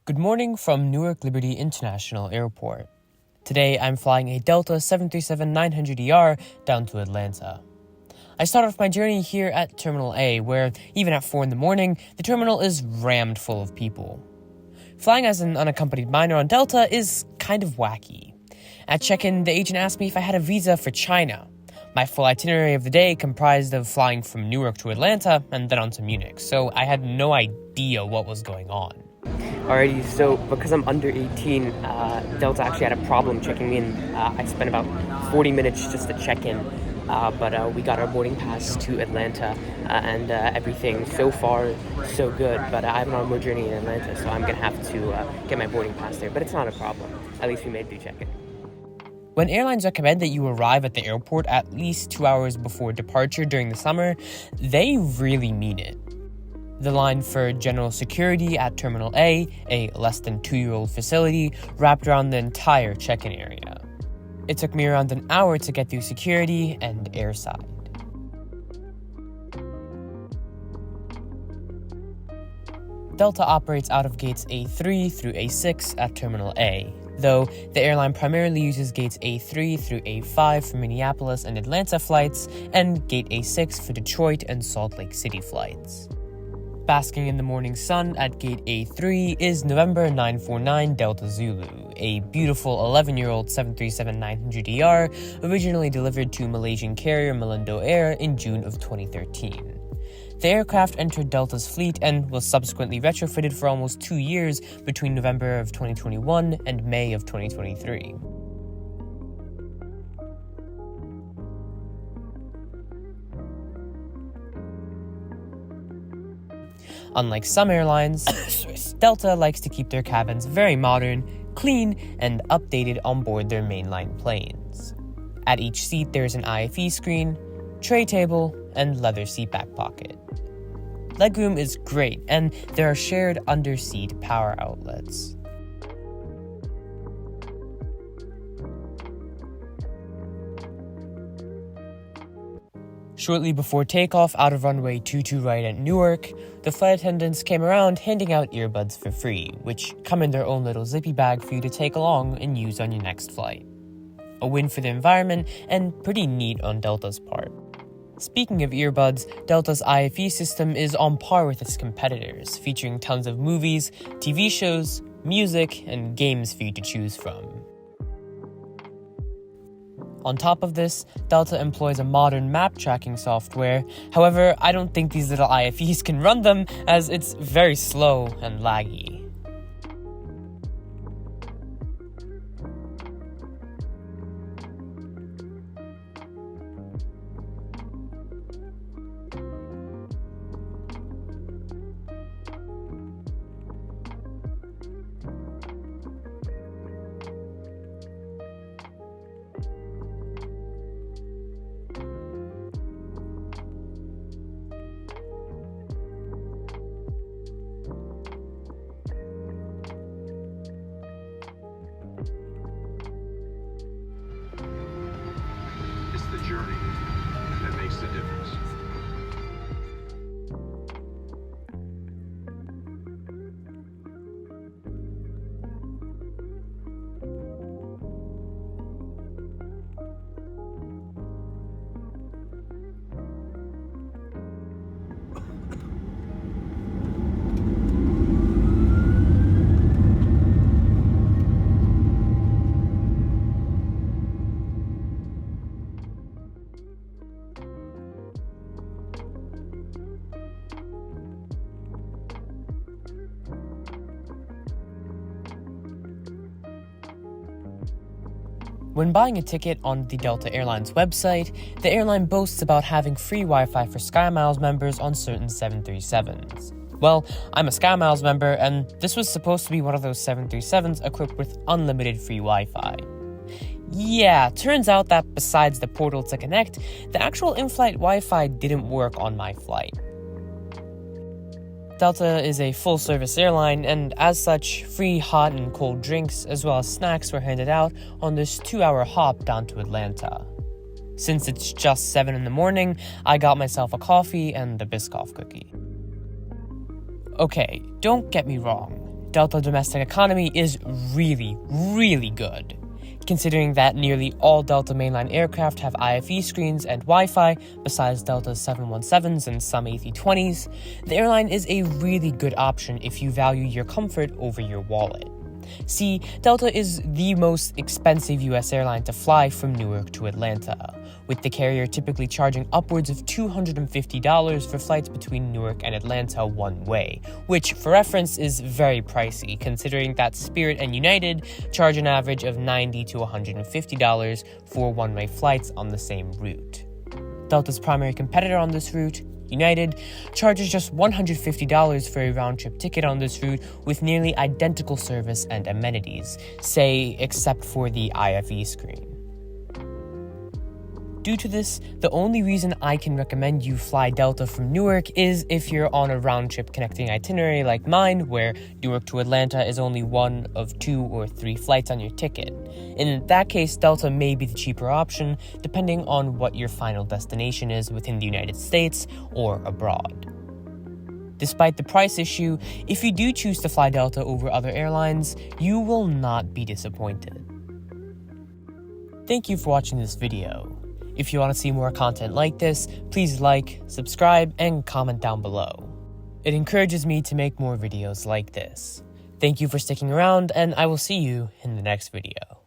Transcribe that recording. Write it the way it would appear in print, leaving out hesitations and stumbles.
Good morning from Newark Liberty International Airport. Today I'm flying a Delta 737-900ER down to Atlanta. I start off my journey here at Terminal A, where even at 4 in the morning, the terminal is rammed full of people. Flying as an unaccompanied minor on Delta is kind of wacky. At check-in, the agent asked me if I had a visa for China. My full itinerary of the day comprised of flying from Newark to Atlanta and then on to Munich, so I had no idea what was going on. Alrighty, so because I'm under 18, Delta actually had a problem checking me in. I spent about 40 minutes just to check in, but we got our boarding pass to Atlanta, and everything so far so good. But I have an onward journey in Atlanta, so I'm gonna have to get my boarding pass there. But it's not a problem. At least we made it through check-in. When airlines recommend that you arrive at the airport at least 2 hours before departure during the summer, they really mean it. The line for general security at Terminal A less than 2-year-old facility, wrapped around the entire check-in area. It took me around an hour to get through security and airside. Delta operates out of gates A3 through A6 at Terminal A, though the airline primarily uses gates A3 through A5 for Minneapolis and Atlanta flights, and gate A6 for Detroit and Salt Lake City flights. Basking in the morning sun at gate A3 is November 949 Delta Zulu, a beautiful 11-year-old 737-900ER originally delivered to Malaysian carrier Malindo Air in June of 2013. The aircraft entered Delta's fleet and was subsequently retrofitted for almost 2 years between November of 2021 and May of 2023. Unlike some airlines, Delta likes to keep their cabins very modern, clean, and updated on board their mainline planes. At each seat there's an IFE screen, tray table, and leather seatback pocket. Legroom is great, and there are shared under-seat power outlets. Shortly before takeoff out of runway 22 right at Newark, the flight attendants came around handing out earbuds for free, which come in their own little zippy bag for you to take along and use on your next flight. A win for the environment, and pretty neat on Delta's part. Speaking of earbuds, Delta's IFE system is on par with its competitors, featuring tons of movies, TV shows, music, and games for you to choose from. On top of this, Delta employs a modern map tracking software. However, I don't think these little IFEs can run them, as it's very slow and laggy. It's the journey that makes the difference. When buying a ticket on the Delta Airlines website, the airline boasts about having free Wi-Fi for SkyMiles members on certain 737s. Well, I'm a SkyMiles member, and this was supposed to be one of those 737s equipped with unlimited free Wi-Fi. Yeah, turns out that besides the portal to connect, the actual in-flight Wi-Fi didn't work on my flight. Delta is a full-service airline, and as such, free hot and cold drinks as well as snacks were handed out on this 2-hour hop down to Atlanta. Since it's just 7 in the morning, I got myself a coffee and a Biscoff cookie. Okay, don't get me wrong. Delta domestic economy is really, really good. Considering that nearly all Delta mainline aircraft have IFE screens and Wi-Fi, besides Delta's 717s and some A320s, the airline is a really good option if you value your comfort over your wallet. See, Delta is the most expensive US airline to fly from Newark to Atlanta, with the carrier typically charging upwards of $250 for flights between Newark and Atlanta one way, which, for reference, is very pricey, considering that Spirit and United charge an average of $90 to $150 for one-way flights on the same route. Delta's primary competitor on this route, United, charges just $150 for a round-trip ticket on this route with nearly identical service and amenities, say, except for the IFE screen. Due to this, the only reason I can recommend you fly Delta from Newark is if you're on a round-trip connecting itinerary like mine, where Newark to Atlanta is only one of 2 or 3 flights on your ticket. In that case, Delta may be the cheaper option, depending on what your final destination is within the United States or abroad. Despite the price issue, if you do choose to fly Delta over other airlines, you will not be disappointed. Thank you for watching this video. If you want to see more content like this, please like, subscribe, and comment down below. It encourages me to make more videos like this. Thank you for sticking around, and I will see you in the next video.